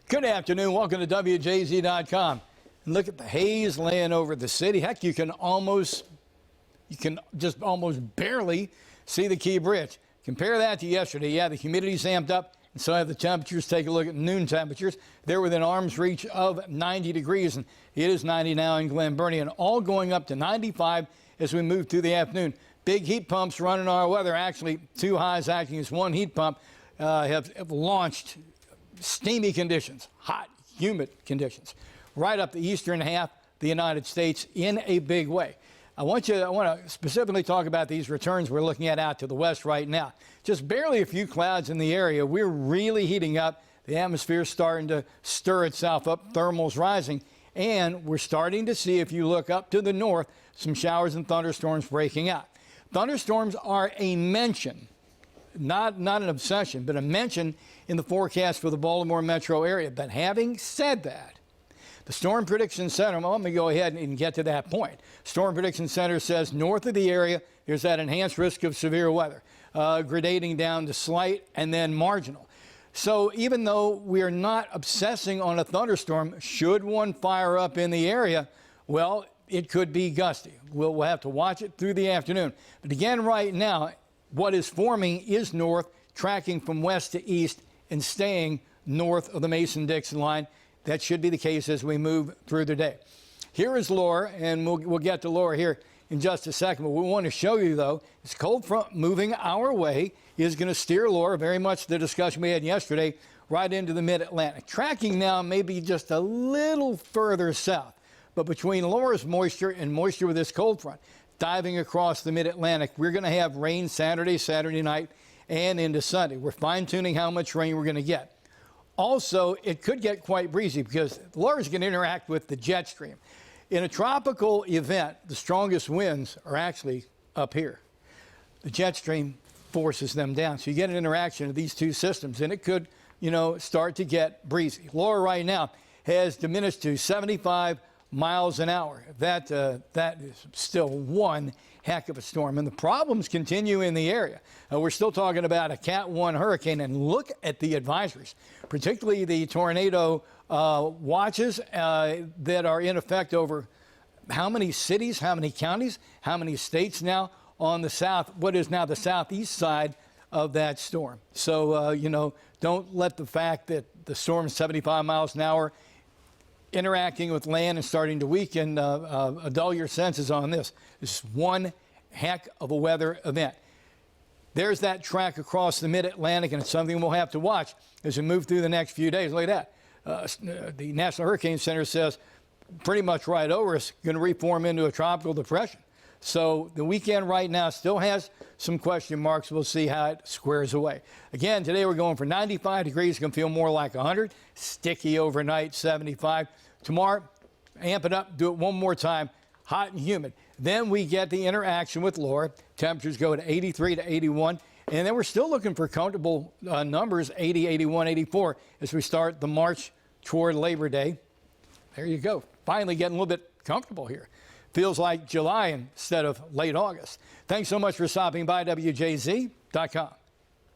Good afternoon. Welcome to WJZ.com. And look at the haze laying over the city. Heck, you can just almost barely see the Key Bridge. Compare that to yesterday. Yeah, the humidity's amped up, and so have the temperatures. Take a look at noon temperatures. They're within arm's reach of 90 degrees, and it is 90 now in Glen Burnie, and all going up to 95 as we move through the afternoon. Big heat pumps running our weather. Actually, two highs acting as one heat pump have launched steamy conditions, hot, humid conditions, right up the eastern half of the United States in a big way. I want to specifically talk about these returns we're looking at out to the west right now. Just barely a few clouds in the area. We're really heating up. The atmosphere's starting to stir itself up. Thermals rising. And we're starting to see, if you look up to the north, some showers and thunderstorms breaking out. Thunderstorms are a mention. Not an obsession, but a mention in the forecast for the Baltimore metro area. But having said that, the Storm Prediction Center, well, let me go ahead and get to that point. Storm Prediction Center says north of the area, there's that enhanced risk of severe weather, gradating down to slight and then marginal. So even though we're not obsessing on a thunderstorm, should one fire up in the area, well, it could be gusty. We'll have to watch it through the afternoon. But again, right now, what is forming is north, tracking from west to east and staying north of the Mason-Dixon line. That should be the case as we move through the day. Here is Laura, and we'll get to Laura here in just a second. But we want to show you, though, this cold front moving our way is going to steer Laura, very much the discussion we had yesterday, right into the mid-Atlantic. Tracking now maybe just a little further south. But between Laura's moisture and moisture with this cold front, diving across the mid-Atlantic, we're going to have rain Saturday night, and into Sunday. We're fine-tuning how much rain we're going to get. Also, it could get quite breezy because Laura's going to interact with the jet stream. In a tropical event, the strongest winds are actually up here. The jet stream forces them down. So you get an interaction of these two systems, and it could, start to get breezy. Laura right now has diminished to 75 miles an hour. That is still one heck of a storm, and the problems continue in the area. We're still talking about a Cat 1 hurricane, and look at the advisories, particularly the tornado watches that are in effect over how many cities, how many counties, how many states now on the what is now the southeast side of that storm. So, don't let the fact that the storm is 75 miles an hour interacting with land and starting to weaken, dull your senses on this. This is one heck of a weather event. There's that track across the mid-Atlantic, and it's something we'll have to watch as we move through the next few days. Look at that. The National Hurricane Center says pretty much right over us, going to reform into a tropical depression. So the weekend right now still has some question marks. We'll see how it squares away. Again, today we're going for 95 degrees. It's going to feel more like 100. Sticky overnight, 75. Tomorrow, amp it up, do it one more time, hot and humid. Then we get the interaction with Laura. Temperatures go to 83 to 81. And then we're still looking for comfortable numbers, 80, 81, 84, as we start the march toward Labor Day. There you go. Finally getting a little bit comfortable here. Feels like July instead of late August. Thanks so much for stopping by WJZ.com.